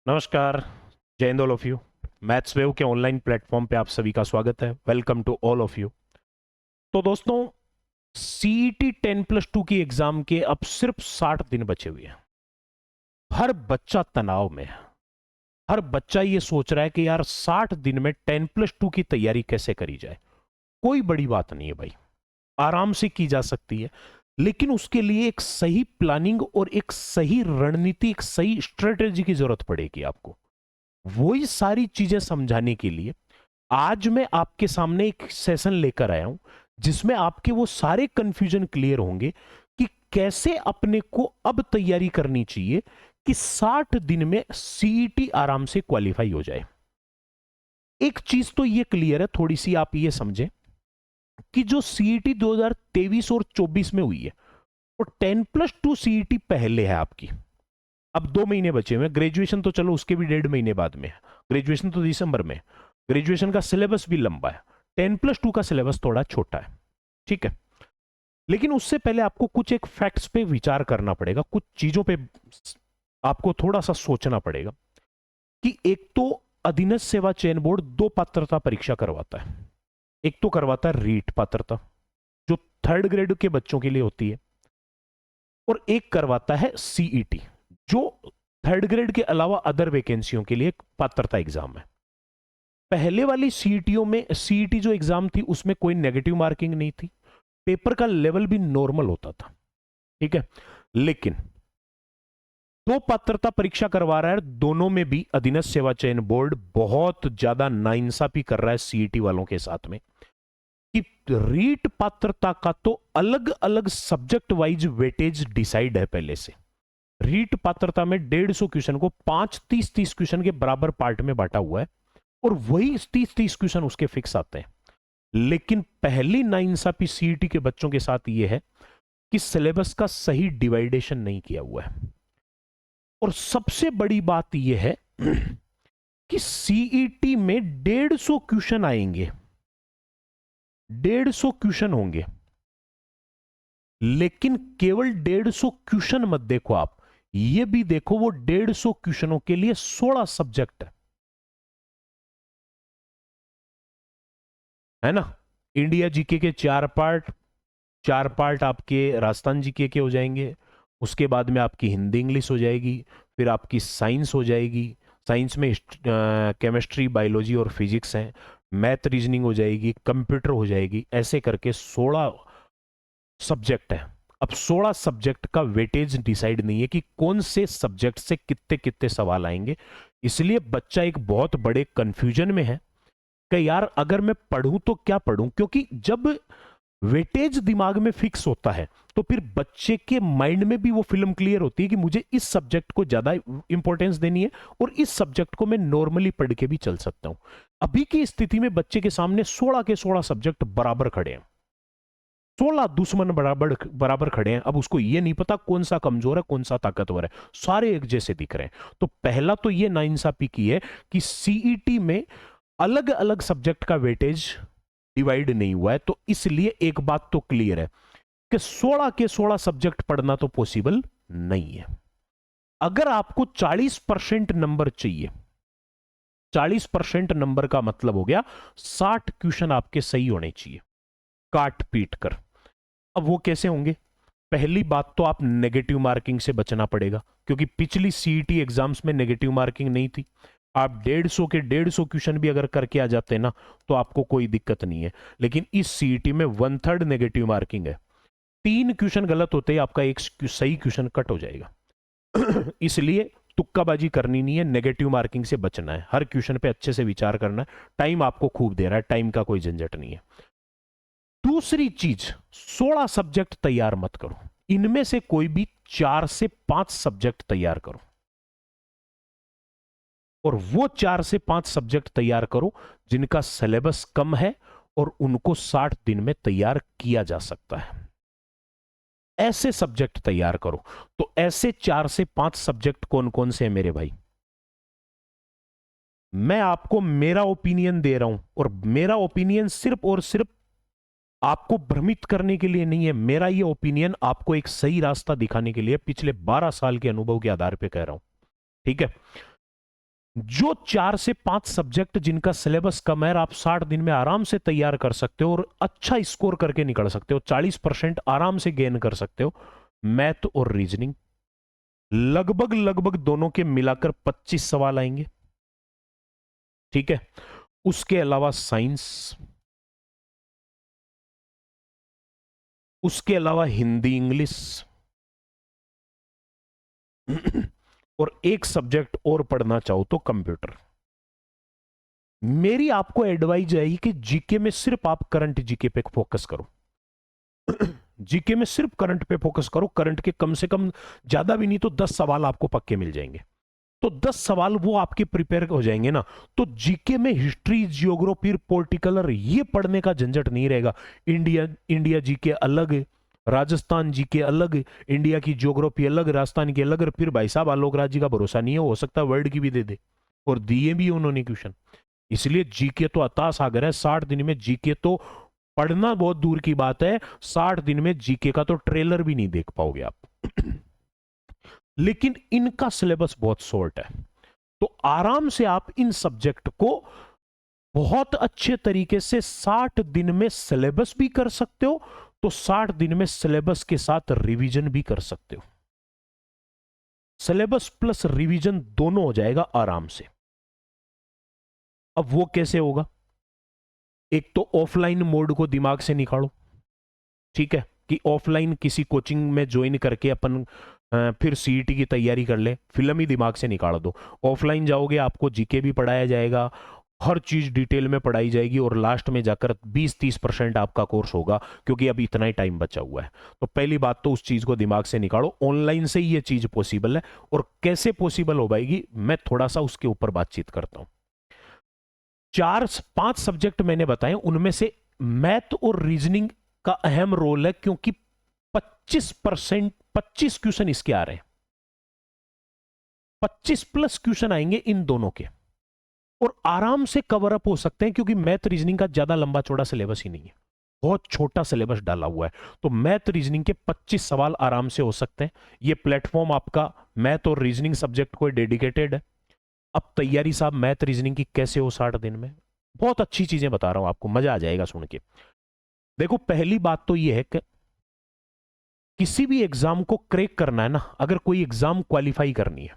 नमस्कार। जय Hind all of you. Maths Wave के ऑनलाइन प्लेटफॉर्म पे आप सभी का स्वागत है। Welcome to all of you. तो दोस्तों, सीईटी 10+2 की एग्जाम के अब सिर्फ 60 दिन बचे हुए हैं। हर बच्चा तनाव में है। हर बच्चा ये सोच रहा है कि यार 60 दिन में 10+2 की तैयारी कैसे करी जाए। कोई बड़ी बात नहीं है भाई, आराम से की जा सकती है, लेकिन उसके लिए एक सही प्लानिंग और एक सही रणनीति, एक सही स्ट्रेटेजी की जरूरत पड़ेगी आपको। वही सारी चीजें समझाने के लिए आज मैं आपके सामने एक सेशन लेकर आया हूं, जिसमें आपके वो सारे कंफ्यूजन क्लियर होंगे कि कैसे अपने को अब तैयारी करनी चाहिए कि 60 दिन में सीईटी आराम से क्वालिफाई हो जाए। एक चीज तो ये क्लियर है, थोड़ी सी आप ये समझें कि जो सीईटी 2023 और 24 में हुई है, वो 10+2 सीईटी पहले है आपकी। अब 2 महीने बचे हुए हैं। ग्रेजुएशन तो चलो उसके भी 1.5 महीने बाद में है। ग्रेजुएशन तो दिसंबर में है। ग्रेजुएशन का सिलेबस भी लंबा है। 10+2 का सिलेबस थोड़ा छोटा है, ठीक है। लेकिन उससे पहले आपको कुछ एक फैक्ट्स पे विचार करना पड़ेगा, कुछ चीजों पे आपको थोड़ा सा सोचना पड़ेगा कि एक तो अधीनस्थ सेवा चयन बोर्ड 2 पात्रता परीक्षा करवाता है। एक तो करवाता है रीट पात्रता, जो 3rd ग्रेड के बच्चों के लिए होती है, और एक करवाता है सीईटी, जो 3rd ग्रेड के अलावा अदर वैकेंसियों के लिए पात्रता एग्जाम है। पहले वाली सीईटीओ में सीईटी जो एग्जाम थी उसमें कोई नेगेटिव मार्किंग नहीं थी, पेपर का लेवल भी नॉर्मल होता था, ठीक है। लेकिन 2 पात्रता परीक्षा करवा रहा है, दोनों में भी अधीनस्थ सेवा चयन बोर्ड बहुत ज्यादा नाइंसाफी कर रहा है सीईटी वालों के साथ में कि रीट पात्रता का तो अलग अलग सब्जेक्ट वाइज वेटेज डिसाइड है पहले से। रीट पात्रता में 150 क्वेश्चन को 5 30 क्वेश्चन के बराबर पार्ट में बांटा हुआ है, और वही 30 क्वेश्चन उसके फिक्स आते हैं। लेकिन पहली नाइंसाफी सीईटी के बच्चों के साथ यह है कि सिलेबस का सही डिवाइडेशन नहीं किया हुआ है। और सबसे बड़ी बात यह है कि सीईटी में 150 क्वेश्चन आएंगे, 150 क्वेश्चन होंगे, लेकिन केवल 150 क्वेश्चन मत देखो, आप ये भी देखो वो 150 क्वेश्चनों के लिए 16 सब्जेक्ट है ना। इंडिया जीके के 4 पार्ट, 4 पार्ट आपके राजस्थान जीके के हो जाएंगे। उसके बाद में आपकी हिंदी इंग्लिश हो जाएगी, फिर आपकी साइंस हो जाएगी। साइंस में केमिस्ट्री, बायोलॉजी और फिजिक्स है। मैथ रीजनिंग हो जाएगी, कंप्यूटर हो जाएगी। ऐसे करके 16 सब्जेक्ट है। अब 16 सब्जेक्ट का वेटेज डिसाइड नहीं है कि कौन से सब्जेक्ट से कितने कितने सवाल आएंगे। इसलिए बच्चा एक बहुत बड़े कंफ्यूजन में है कि यार अगर मैं पढ़ूं तो क्या पढ़ूं, क्योंकि जब वेटेज दिमाग में फिक्स होता है तो फिर बच्चे के माइंड में भी वो फिल्म क्लियर होती है कि मुझे इस सब्जेक्ट को ज्यादा इंपॉर्टेंस देनी है और इस सब्जेक्ट को मैं नॉर्मली पढ़ के भी चल सकता हूं। अभी की स्थिति में बच्चे के सामने 16 के 16 सब्जेक्ट बराबर खड़े हैं, 16 दुश्मन बराबर बराबर खड़े हैं। अब उसको ये नहीं पता कौन सा कमजोर है कौन सा ताकतवर है, सारे एक जैसे दिख रहे हैं। तो पहला तो ये नाइंसाफी की है कि सीईटी में अलग अलग सब्जेक्ट का वेटेज डिवाइड नहीं हुआ है। तो इसलिए एक बात तो क्लियर है कि 16 के 16 सब्जेक्ट पढ़ना तो पॉसिबल नहीं है। अगर आपको 40% नंबर चाहिए, 40% नंबर का मतलब हो गया 60 क्वेश्चन आपके सही होने चाहिए, काट पीट कर। अब वो कैसे होंगे? पहली बात तो आप नेगेटिव मार्किंग से बचना पड़ेगा, क्योंकि पिछली सीईटी एग्जाम्स में नेगेटिव मार्किंग नहीं थी। आप 150 के 150 क्वेश्चन भी अगर करके आ जाते ना तो आपको कोई दिक्कत नहीं है। लेकिन इस सीईटी में 1/3 नेगेटिव मार्किंग है। 3 क्वेश्चन गलत होते ही आपका एक सही क्वेश्चन कट हो जाएगा। इसलिए तुक्काबाजी करनी नहीं है, नेगेटिव मार्किंग से बचना है, हर क्वेश्चन पे अच्छे से विचार करना है। टाइम आपको खूब दे रहा है, टाइम का कोई झंझट नहीं है। दूसरी चीज, 16 सब्जेक्ट तैयार मत करो, इनमें से कोई भी 4 से 5 सब्जेक्ट तैयार करो, और वो 4 से 5 सब्जेक्ट तैयार करो जिनका सिलेबस कम है और उनको 60 दिन में तैयार किया जा सकता है। ऐसे सब्जेक्ट तैयार करो। तो ऐसे 4 से 5 सब्जेक्ट कौन कौन से हैं मेरे भाई? मैं आपको मेरा ओपिनियन दे रहा हूं, और मेरा ओपिनियन सिर्फ और सिर्फ आपको भ्रमित करने के लिए नहीं है। मेरा ये ओपिनियन आपको एक सही रास्ता दिखाने के लिए पिछले 12 साल के अनुभव के आधार पर कह रहा हूं, ठीक है। जो 4 से 5 सब्जेक्ट जिनका सिलेबस कम है, आप 60 दिन में आराम से तैयार कर सकते हो और अच्छा स्कोर करके निकल सकते हो, 40% आराम से गेन कर सकते हो। मैथ और रीजनिंग लगभग लगभग दोनों के मिलाकर 25 सवाल आएंगे, ठीक है। उसके अलावा साइंस, उसके अलावा हिंदी इंग्लिश और एक सब्जेक्ट और पढ़ना चाहो तो कंप्यूटर। मेरी आपको एडवाइज है कि जीके में सिर्फ आप करंट जीके पे फोकस करो। जीके में सिर्फ करंट पे फोकस करो। करंट के कम से कम, ज्यादा भी नहीं तो 10 सवाल आपको पक्के मिल जाएंगे। तो 10 सवाल वो आपके प्रिपेयर हो जाएंगे ना, तो जीके में हिस्ट्री, जियोग्राफी, पॉलिटिकल ये पढ़ने का झंझट नहीं रहेगा। इंडिया जीके अलग है, राजस्थान जीके अलग है, इंडिया की ज्योग्राफी अलग, राजस्थान की अलग। फिर भाई साहब आलोक राज जी का भरोसा नहीं है, हो सकता है वर्ल्ड की भी दे दे, और दिए भी उन्होंने क्वेश्चन। इसलिए जीके तो अता सागर है। 60 दिन में जीके तो पढ़ना बहुत दूर की बात है, 60 दिन में जीके का तो ट्रेलर भी नहीं देख पाओगे आप। लेकिन इनका सिलेबस बहुत शॉर्ट है, तो आराम से आप इन सब्जेक्ट को बहुत अच्छे तरीके से 60 दिन में सिलेबस भी कर सकते हो, तो 60 दिन में सिलेबस के साथ रिवीजन भी कर सकते हो। सिलेबस प्लस रिवीजन दोनों हो जाएगा आराम से। अब वो कैसे होगा? एक तो ऑफलाइन मोड को दिमाग से निकालो, ठीक है, कि ऑफलाइन किसी कोचिंग में ज्वाइन करके अपन फिर सीईटी की तैयारी कर ले, फिल्म ही दिमाग से निकाल दो। ऑफलाइन जाओगे आपको जीके भी पढ़ाया जाएगा, हर चीज डिटेल में पढ़ाई जाएगी, और लास्ट में जाकर 20-30% आपका कोर्स होगा, क्योंकि अभी इतना ही टाइम बचा हुआ है। तो पहली बात तो उस चीज को दिमाग से निकालो। ऑनलाइन से ही ये चीज पॉसिबल है, और कैसे पॉसिबल हो पाएगी मैं थोड़ा सा उसके ऊपर बातचीत करता हूं। 4-5 सब्जेक्ट मैंने बताए, उनमें से मैथ और रीजनिंग का अहम रोल है, क्योंकि 25 क्वेश्चन इसके आ रहे हैं, 25+ क्वेश्चन आएंगे इन दोनों के, और आराम से कवर अप हो सकते हैं, क्योंकि मैथ रीजनिंग का ज्यादा लंबा चौड़ा सिलेबस ही नहीं है, बहुत छोटा सिलेबस डाला हुआ है। तो मैथ रीजनिंग के 25 सवाल आराम से हो सकते हैं। ये प्लेटफॉर्म आपका मैथ और रीजनिंग सब्जेक्ट को डेडिकेटेड है। अब तैयारी साहब मैथ रीजनिंग की कैसे हो 60 दिन में, बहुत अच्छी चीजें बता रहा हूं आपको, मजा आ जाएगा सुन के। देखो, पहली बात तो यह है कि किसी भी एग्जाम को क्रैक करना है ना, अगर कोई एग्जाम क्वालिफाई करनी है,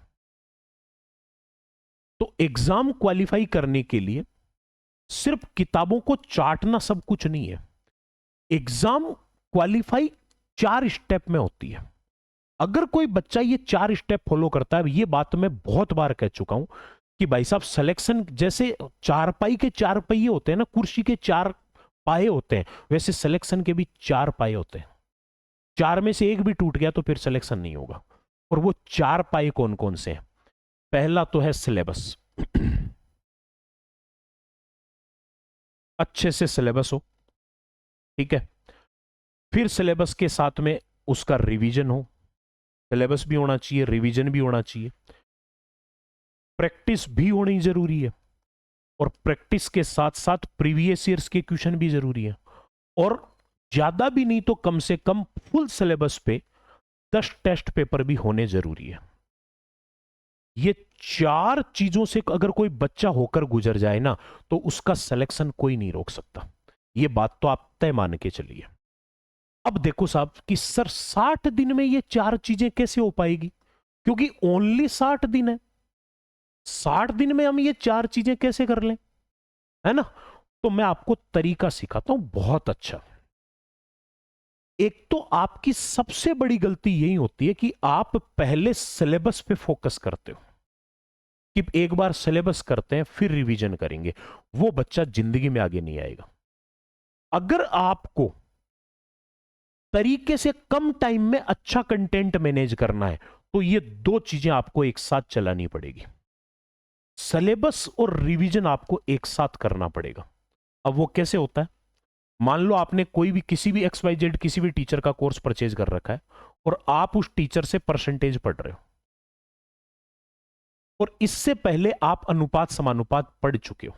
तो एग्जाम क्वालिफाई करने के लिए सिर्फ किताबों को चाटना सब कुछ नहीं है। एग्जाम क्वालिफाई 4 स्टेप में होती है। अगर कोई बच्चा ये 4 स्टेप फॉलो करता है, ये बात मैं बहुत बार कह चुका हूं कि भाई साहब सिलेक्शन जैसे चारपाई के 4 पहिए होते हैं ना, कुर्सी के 4 पाए होते हैं, वैसे सिलेक्शन के भी 4 पाए होते हैं। 4 में से एक भी टूट गया तो फिर सिलेक्शन नहीं होगा। और वो 4 पाए कौन कौन से हैं? पहला तो है सिलेबस। अच्छे से सिलेबस हो, ठीक है। फिर सिलेबस के साथ में उसका रिवीजन हो, सिलेबस भी होना चाहिए, रिवीजन भी होना चाहिए, प्रैक्टिस भी होनी जरूरी है, और प्रैक्टिस के साथ साथ प्रीवियस ईयर्स के क्वेश्चन भी जरूरी है, और ज्यादा भी नहीं तो कम से कम फुल सिलेबस पे 10 टेस्ट पेपर भी होने जरूरी है। ये 4 चीजों से अगर कोई बच्चा होकर गुजर जाए ना, तो उसका सिलेक्शन कोई नहीं रोक सकता। ये बात तो आप तय मान के चलिए। अब देखो साहब कि सर 60 दिन में ये 4 चीजें कैसे हो पाएगी, क्योंकि ओनली 60 दिन है। 60 दिन में हम ये 4 चीजें कैसे कर लें, है ना? तो मैं आपको तरीका सिखाता हूं बहुत अच्छा। एक तो आपकी सबसे बड़ी गलती यही होती है कि आप पहले सिलेबस पे फोकस करते हो, कि एक बार सिलेबस करते हैं फिर रिवीजन करेंगे। वो बच्चा जिंदगी में आगे नहीं आएगा। अगर आपको तरीके से कम टाइम में अच्छा कंटेंट मैनेज करना है, तो ये 2 चीजें आपको एक साथ चलानी पड़ेगी। सिलेबस और रिवीजन आपको एक साथ करना पड़ेगा। अब वो कैसे होता है? मान लो आपने कोई भी किसी भी XYZ किसी भी टीचर का कोर्स परचेज कर रखा है, और आप उस टीचर से परसेंटेज पढ़ रहे हो, और इससे पहले आप अनुपात समानुपात पढ़ चुके हो।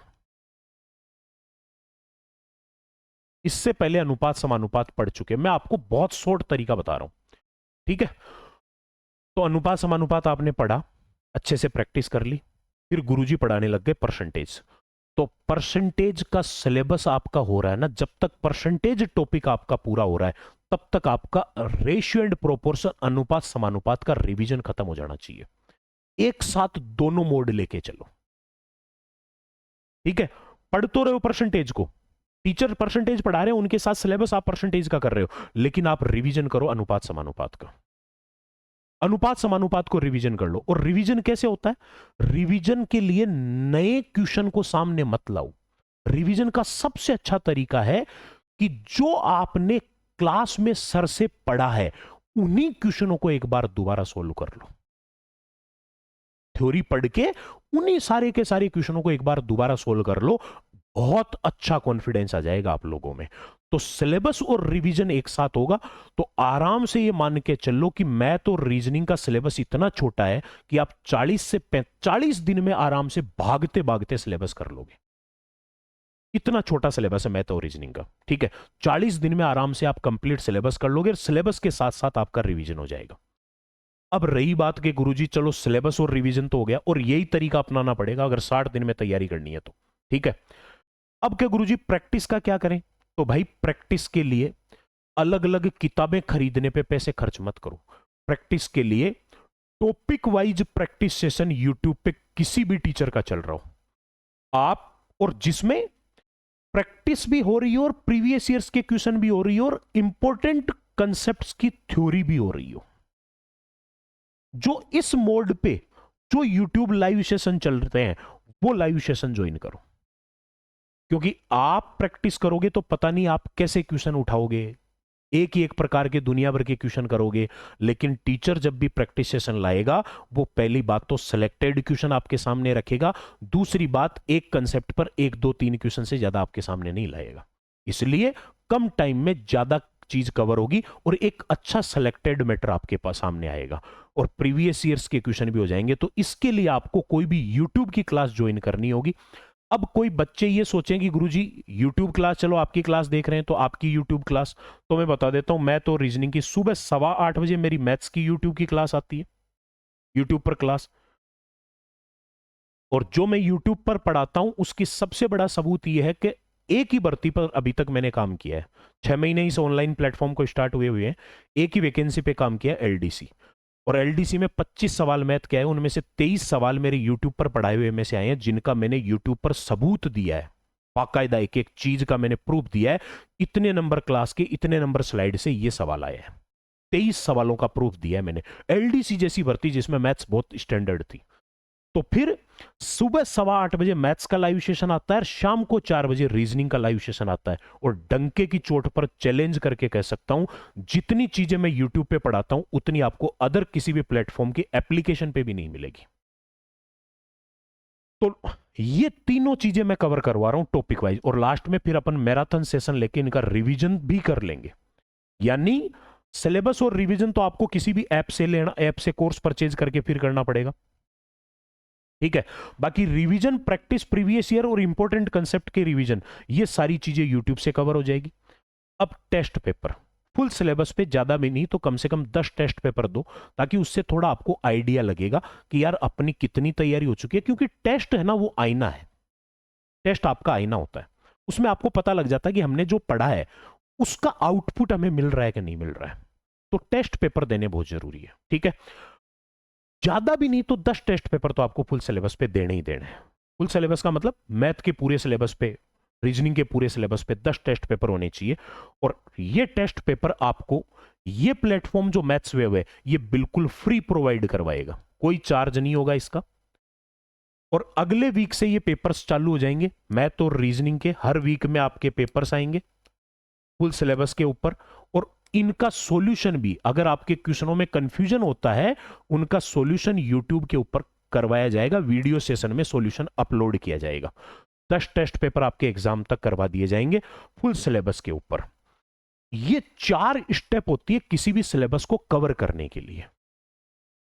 इससे पहले अनुपात समानुपात पढ़ चुके हैं। मैं आपको बहुत शॉर्ट तरीका बता रहा हूं, ठीक है? तो अनुपात समानुपात आपने पढ़ा, अच्छे से प्रैक्टिस कर ली, फिर गुरुजी पढ़ाने लग गए परसेंटेज। तो परसेंटेज का सिलेबस आपका हो रहा है ना, जब तक परसेंटेज टॉपिक आपका पूरा हो रहा है तब तक आपका रेशियो एंड प्रोपोर्शन, अनुपात समानुपात का रिवीजन खत्म हो जाना चाहिए। एक साथ दोनों मोड लेके चलो, ठीक है। पढ़ तो रहे हो परसेंटेज को, टीचर परसेंटेज पढ़ा रहे हैं, उनके साथ सिलेबस आप परसेंटेज का कर रहे हो, लेकिन आप रिवीजन करो अनुपात समानुपात का। अनुपात समानुपात को रिवीजन कर लो। और रिवीजन कैसे होता है? रिवीजन के लिए नए क्वेश्चन को सामने मत लाओ। रिवीजन का सबसे अच्छा तरीका है कि जो आपने क्लास में सर से पढ़ा है उन्हीं क्वेश्चनों को एक बार दोबारा सोल्व कर लो। थ्योरी पढ़ के उन्हीं सारे के सारे क्वेश्चनों को एक बार दोबारा सोल्व कर लो, बहुत अच्छा कॉन्फिडेंस आ जाएगा आप लोगों में। तो सिलेबस और रिवीजन एक साथ होगा तो आराम से ये मान के चलो कि मैथ और रीजनिंग का सिलेबस इतना छोटा है कि आप 40 से 45 दिन में आराम से भागते भागते सिलेबस कर लोगे। इतना छोटा सिलेबस है मैथ और रीजनिंग का, ठीक है। 40 दिन में आराम से आप कंप्लीट सिलेबस कर लोगे, सिलेबस के साथ साथ आपका रिवीजन हो जाएगा। अब रही बात कि गुरुजी चलो सिलेबस और रिवीजन तो हो गया, और यही तरीका अपनाना पड़ेगा अगर 60 दिन में तैयारी करनी है तो, ठीक है। अब क्या गुरुजी प्रैक्टिस का क्या करें? तो भाई प्रैक्टिस के लिए अलग अलग किताबें खरीदने पे पैसे खर्च मत करो। प्रैक्टिस के लिए topic wise practice session YouTube पे किसी भी टीचर का चल रहा हो आप, और जिसमें प्रैक्टिस भी हो रही हो और प्रीवियस ईयर्स के क्वेश्चन भी हो रही हो और इंपॉर्टेंट कंसेप्ट्स की थ्योरी भी हो रही हो। जो इस मोड पे जो यूट्यूब लाइव सेशन चल रहे हैं वो लाइव सेशन ज्वाइन करो, क्योंकि आप प्रैक्टिस करोगे तो पता नहीं आप कैसे क्वेश्चन उठाओगे, एक ही एक प्रकार के दुनिया भर के क्वेश्चन करोगे। लेकिन टीचर जब भी प्रैक्टिस सेशन लाएगा वो पहली बात तो सिलेक्टेड क्वेश्चन आपके सामने रखेगा, दूसरी बात एक कंसेप्ट पर 1 2 3 क्वेश्चन से ज्यादा आपके सामने नहीं लाएगा। इसलिए कम टाइम में ज्यादा चीज कवर होगी और एक अच्छा सिलेक्टेड मैटर आपके पास सामने आएगा और प्रीवियस ईयर्स के क्वेश्चन भी हो जाएंगे। तो इसके लिए आपको कोई भी यूट्यूब की क्लास ज्वाइन करनी होगी। अब कोई बच्चे ये सोचेंगे गुरुजी यूट्यूब क्लास, चलो आपकी क्लास देख रहे हैं तो आपकी यूट्यूब क्लास, तो मैं बता देता हूं मैथ और रीजनिंग की सुबह 8:15 बजे मेरी मैथ्स की यूट्यूब की क्लास आती है, यूट्यूब पर क्लास। और जो मैं यूट्यूब पर पढ़ाता हूं उसकी सबसे बड़ा सबूत यह है कि एक ही भर्ती पर अभी तक मैंने काम किया है, 6 महीने इस ऑनलाइन प्लेटफॉर्म को स्टार्ट हुए हैं, एक ही वैकेंसी पे काम किया एलडीसी। और एलडीसी में 25 सवाल मैथ के आए, उनमें से 23 सवाल मेरे यूट्यूब पर पढ़ाए हुए में से आए हैं, जिनका मैंने यूट्यूब पर सबूत दिया है, बाकायदा एक एक चीज का मैंने प्रूफ दिया है। इतने नंबर क्लास के इतने नंबर स्लाइड से ये सवाल आए हैं, 23 सवालों का प्रूफ दिया है मैंने। एलडीसी जैसी भर्ती जिसमें मैथ्स बहुत स्टैंडर्ड थी। तो फिर सुबह 8:15 बजे मैथ्स का लाइव सेशन आता है, शाम को 4 बजे रीजनिंग का लाइव सेशन आता है। और डंके की चोट पर चैलेंज करके कह सकता हूं जितनी चीजें मैं यूट्यूब पे पढ़ाता हूं उतनी आपको अदर किसी भी प्लेटफॉर्म की एप्लीकेशन पे भी नहीं मिलेगी। तो ये तीनों चीजें मैं कवर करवा रहा हूं टॉपिक वाइज, और लास्ट में फिर अपन मैराथन सेशन लेके इनका रिवीजन भी कर लेंगे। यानी सिलेबस और रिवीजन तो आपको किसी भी ऐप से लेना, ऐप से कोर्स परचेज करके फिर करना पड़ेगा, ठीक है। बाकी रिवीजन, प्रैक्टिस, प्रीवियस ईयर और इंपॉर्टेंट कंसेप्ट के रिवीजन, ये सारी चीजें यूट्यूब से कवर हो जाएगी। अब टेस्ट पेपर फुल सिलेबस पे ज्यादा भी नहीं तो कम से कम 10 टेस्ट पेपर दो, ताकि उससे थोड़ा आपको आइडिया लगेगा कि यार अपनी कितनी तैयारी हो चुकी है। क्योंकि टेस्ट है ना वो आईना है, टेस्ट आपका आईना होता है, उसमें आपको पता लग जाता है कि हमने जो पढ़ा है उसका आउटपुट हमें मिल रहा है कि नहीं मिल रहा है। तो टेस्ट पेपर देने बहुत जरूरी है, ठीक है। ज्यादा भी नहीं तो 10 टेस्ट पेपर तो आपको फुल सिलेबस पे देने ही देने हैं। फुल सिलेबस का मतलब मैथ के पूरे सिलेबस पे, रीजनिंग के पूरे सिलेबस पे 10 टेस्ट पेपर होने चाहिए। और ये टेस्ट पेपर आपको ये प्लेटफॉर्म जो मैथ्स वेव है ये बिल्कुल फ्री प्रोवाइड करवाएगा, कोई चार्ज नहीं होगा इसका। और अगले वीक से ये पेपर्स चालू हो जाएंगे मैथ और रीजनिंग के, हर वीक में आपके पेपर्स आएंगे फुल सिलेबस के ऊपर। और इनका सॉल्यूशन भी, अगर आपके क्वेश्चनों में कंफ्यूजन होता है उनका सॉल्यूशन यूट्यूब के ऊपर करवाया जाएगा, वीडियो सेशन में सॉल्यूशन अपलोड किया जाएगा। 10 टेस्ट पेपर आपके एग्जाम तक करवा दिए जाएंगे फुल सिलेबस के ऊपर। ये 4 स्टेप होती है किसी भी सिलेबस को कवर करने के लिए,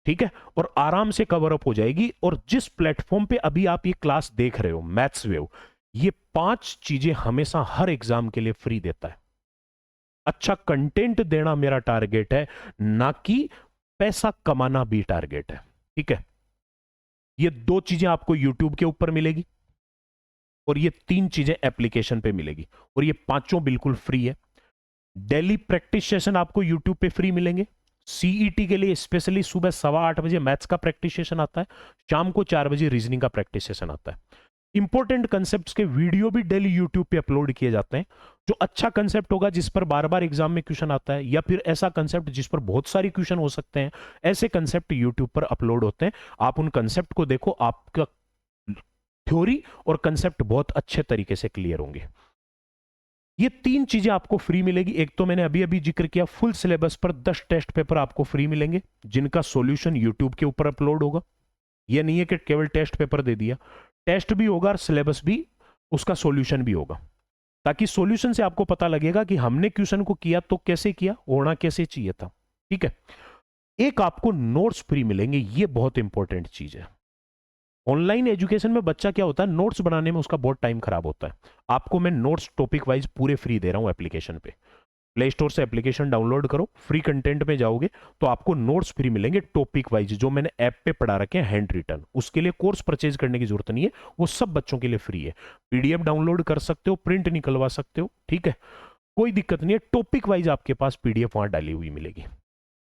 ठीक है। और आराम से कवर अप हो जाएगी। और जिस प्लेटफॉर्म पे अभी आप ये क्लास देख रहे हो मैथ्स वेव, ये 5 चीजें हमेशा हर एग्जाम के लिए फ्री देता है। अच्छा कंटेंट देना मेरा टारगेट है, ना कि पैसा कमाना भी टारगेट है, ठीक है। ये 2 चीजें आपको यूट्यूब के ऊपर मिलेगी और ये 3 चीजें एप्लीकेशन पे मिलेगी, और ये पांचों बिल्कुल फ्री है। डेली प्रैक्टिस सेशन आपको यूट्यूब पे फ्री मिलेंगे। सीईटी के लिए स्पेशली सुबह 8:15 बजे मैथ्स का प्रैक्टिस सेशन आता है, शाम को 4 बजे रीजनिंग का प्रैक्टिस सेशन आता है। इंपॉर्टेंट कंसेप्ट्स के वीडियो भी डेली यूट्यूब पे अपलोड किए जाते हैं। जो अच्छा कंसेप्ट होगा, जिस पर बार बार एग्जाम में क्वेश्चन आता है, या फिर ऐसा कंसेप्ट जिस पर बहुत सारे क्वेश्चन हो सकते हैं, ऐसे कंसेप्ट यूट्यूब पर अपलोड होते हैं। आप उन कंसेप्ट को देखो, आपका थ्योरी और कंसेप्ट बहुत अच्छे तरीके से क्लियर होंगे। ये 3 चीजें आपको फ्री मिलेगी। एक तो मैंने अभी अभी जिक्र किया, फुल सिलेबस पर 10 टेस्ट पेपर आपको फ्री मिलेंगे, जिनका सॉल्यूशन यूट्यूब के ऊपर अपलोड होगा। यह नहीं है कि केवल टेस्ट पेपर दे दिया, टेस्ट भी होगा और सिलेबस भी, उसका सॉल्यूशन भी होगा, ताकि सॉल्यूशन से आपको पता लगेगा कि हमने क्वेश्चन को किया तो कैसे किया, होना कैसे चाहिए था। ठीक है। एक आपको नोट्स फ्री मिलेंगे, ये बहुत इंपॉर्टेंट चीज है। ऑनलाइन एजुकेशन में बच्चा क्या होता है, नोट्स बनाने में उसका बहुत टाइम खराब होता है। आपको मैं नोट्स टॉपिक वाइज पूरे फ्री दे रहा हूं एप्लीकेशन पे। प्ले स्टोर से एप्लीकेशन डाउनलोड करो, फ्री कंटेंट में जाओगे तो आपको नोट्स फ्री मिलेंगे टॉपिक वाइज, जो मैंने ऐप पे पढ़ा रखे हैं हैंड रिटन। उसके लिए कोर्स परचेज करने की जरूरत नहीं है, वो सब बच्चों के लिए फ्री है। पीडीएफ डाउनलोड कर सकते हो, प्रिंट निकलवा सकते हो, ठीक है, कोई दिक्कत नहीं है। टॉपिक वाइज आपके पास पीडीएफ वहां डाली हुई मिलेगी।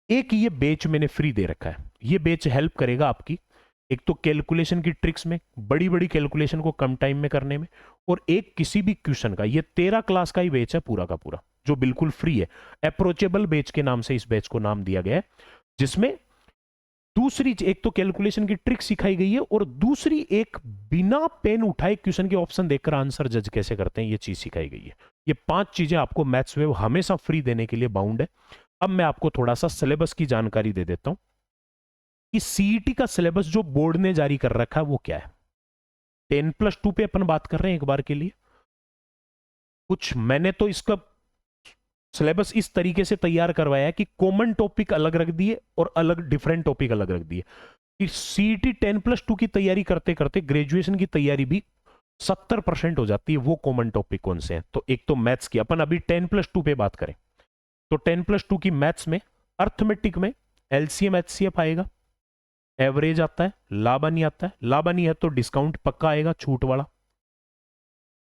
एक ये बैच मैंने फ्री दे रखा है, ये बैच हेल्प करेगा आपकी, एक तो कैलकुलेशन की ट्रिक्स में, बड़ी बड़ी कैलकुलेशन को कम टाइम में करने में, और एक किसी भी क्वेश्चन का, ये 13 क्लास का ही बैच है पूरा का पूरा, जो बिल्कुल फ्री है। अप्रोचेबल बैच के नाम से इस बैच को नाम दिया गया है, जिसमें दूसरी एक तो कैलकुलेशन की ट्रिक सिखाई गई है, और दूसरी एक बिना पेन उठाए क्वेश्चन के ऑप्शन देखकर आंसर जज कैसे करते हैं, ये चीज सिखाई गई है। ये 5 चीजें आपको मैथ्स वेव हमेशा फ्री देने के लिए बाउंड है। अब मैं आपको थोड़ा सा सिलेबस की जानकारी दे देता हूं कि सीईटी का सिलेबस जो बोर्ड ने जारी कर रखा है वो क्या है। 10+2 पे अपन बात कर रहे हैं एक बार के लिए। कुछ मैंने तो इसका सिलेबस इस तरीके से तैयार करवाया है कि कॉमन टॉपिक अलग रख दिए और अलग डिफरेंट टॉपिक अलग रख दिए, कि सीईटी 10+2 की तैयारी करते करते ग्रेजुएशन की तैयारी भी 70% हो जाती है। वो कॉमन टॉपिक कौन से हैं, तो एक तो मैथ्स की, अपन अभी 10+2 पे बात करें तो 10+2 की मैथ्स में, अर्थमेटिक में एलसीएम एचसीएफ आएगा, एवरेज आता है, लाभा नहीं आता है, लाभा नहीं है तो डिस्काउंट पक्का आएगा, छूट वाला,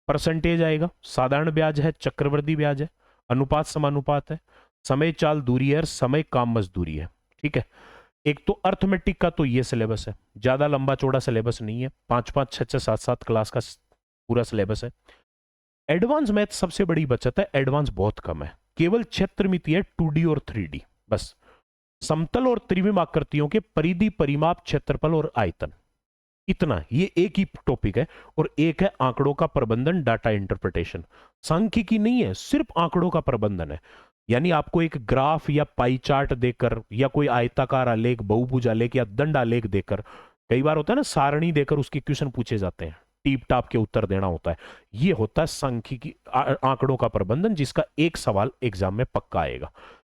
परसेंटेज आएगा, साधारण ब्याज है, चक्रवृद्धि ब्याज है, अनुपात समानुपात है, समय चाल दूरी है, और समय काम मजदूरी है। ठीक है। एक तो अर्थमेटिक का तो ये सिलेबस है, ज्यादा लंबा चौड़ा सिलेबस नहीं है, 5-5, 6-6, 7-7 क्लास का पूरा सिलेबस है। एडवांस मैथ सबसे बड़ी बचत है, एडवांस बहुत कम है, केवल क्षेत्रमिति है 2D और 3D बस। समतल और त्रिविम आकृतियों के परिधि, परिमाप, क्षेत्रफल और आयतन, इतना, ये एक ही टॉपिक है। और एक है आंकड़ों का प्रबंधन, डाटा इंटरप्रिटेशन। सांख्यिकी नहीं है, सिर्फ आंकड़ों का प्रबंधन है। यानी आपको एक ग्राफ या पाई चार्ट देकर, या कोई आयताकार आलेख, बहुभुज आलेख या दंड आलेख देकर, कई बार होता है ना सारणी देकर उसके क्वेश्चन पूछे जाते हैं, टीप टाप के उत्तर देना होता है। ये होता है सांख्यिकी, आंकड़ों का प्रबंधन, जिसका एक सवाल एग्जाम में पक्का आएगा।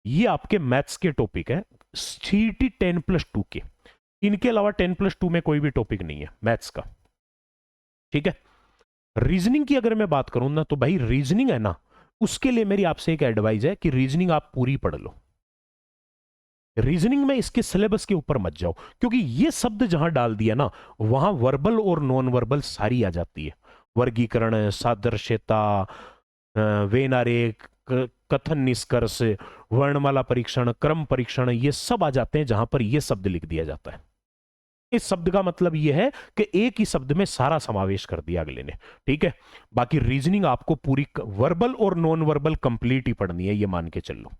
ये आपके मैथ्स के टॉपिक है सीईटी 10+2 के। इनके अलावा 10+2 में कोई भी टॉपिक नहीं है मैथ्स का। ठीक है। रीजनिंग की अगर मैं बात करूं ना, तो भाई रीजनिंग है ना, उसके लिए मेरी आपसे एक एडवाइस है कि रीजनिंग आप पूरी पढ़ लो। रीजनिंग में इसके सिलेबस के ऊपर मत जाओ, क्योंकि ये शब्द जहां डाल दिया ना, वहां वर्बल और नॉन वर्बल सारी आ जाती है। वर्गीकरण, सादृश्यता, वेनारेख, कथन निष्कर्ष, वर्णमाला परीक्षण, क्रम परीक्षण, ये सब आ जाते हैं जहां पर ये शब्द लिख दिया जाता है। इस शब्द का मतलब यह है कि एक ही शब्द में सारा समावेश कर दिया अगले ने। ठीक है। बाकी रीजनिंग आपको पूरी वर्बल और नॉन वर्बल कंप्लीट ही पढ़नी है, ये मान के चल लो।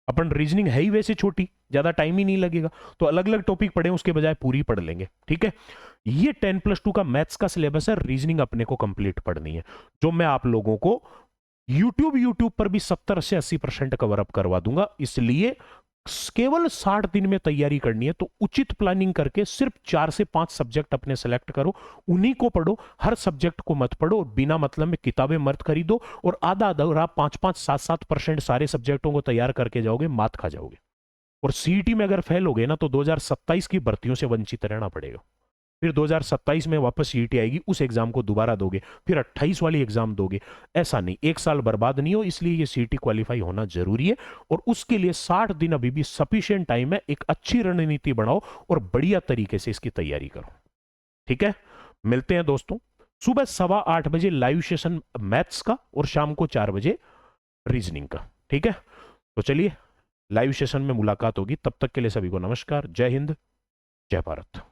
अपन रीजनिंग है ही वैसे छोटी, ज्यादा टाइम ही नहीं लगेगा, तो अलग अलग टॉपिक पढ़े उसके बजाय पूरी पढ़ लेंगे। ठीक है। ये 10+2 का मैथ्स का सिलेबस है, रीजनिंग अपने को कंप्लीट पढ़नी है, जो मैं आप लोगों को यूट्यूब पर भी 70 से 80% कवर अप करवा दूंगा। इसलिए केवल 60 दिन में तैयारी करनी है, तो उचित प्लानिंग करके सिर्फ 4 से 5 सब्जेक्ट अपने सेलेक्ट करो, उन्हीं को पढ़ो, हर सब्जेक्ट को मत पढ़ो, और बिना मतलब में किताबें मत खरीदो, और आधा आधा 5-5, 7-7% सारे सब्जेक्टों को तैयार करके जाओगे, मात खा जाओगे। और सीईटी में अगर फेल हो गए ना, तो 2027 की भर्तियों से वंचित रहना पड़ेगा। फिर 2027 में वापस सीईटी आएगी, उस एग्जाम को दोबारा दोगे, फिर 28 वाली एग्जाम दोगे। ऐसा नहीं, एक साल बर्बाद नहीं हो, इसलिए ये सीईटी क्वालिफाई होना जरूरी है। और उसके लिए 60 दिन अभी भी सफिशिएंट टाइम है। एक अच्छी रणनीति बनाओ और बढ़िया तरीके से इसकी तैयारी करो। ठीक है, मिलते हैं दोस्तों सुबह 8:15 लाइव सेशन मैथ्स का और शाम को 4 बजे रीजनिंग का। ठीक है, तो चलिए लाइव सेशन में मुलाकात होगी, तब तक के लिए सभी को नमस्कार, जय हिंद, जय भारत।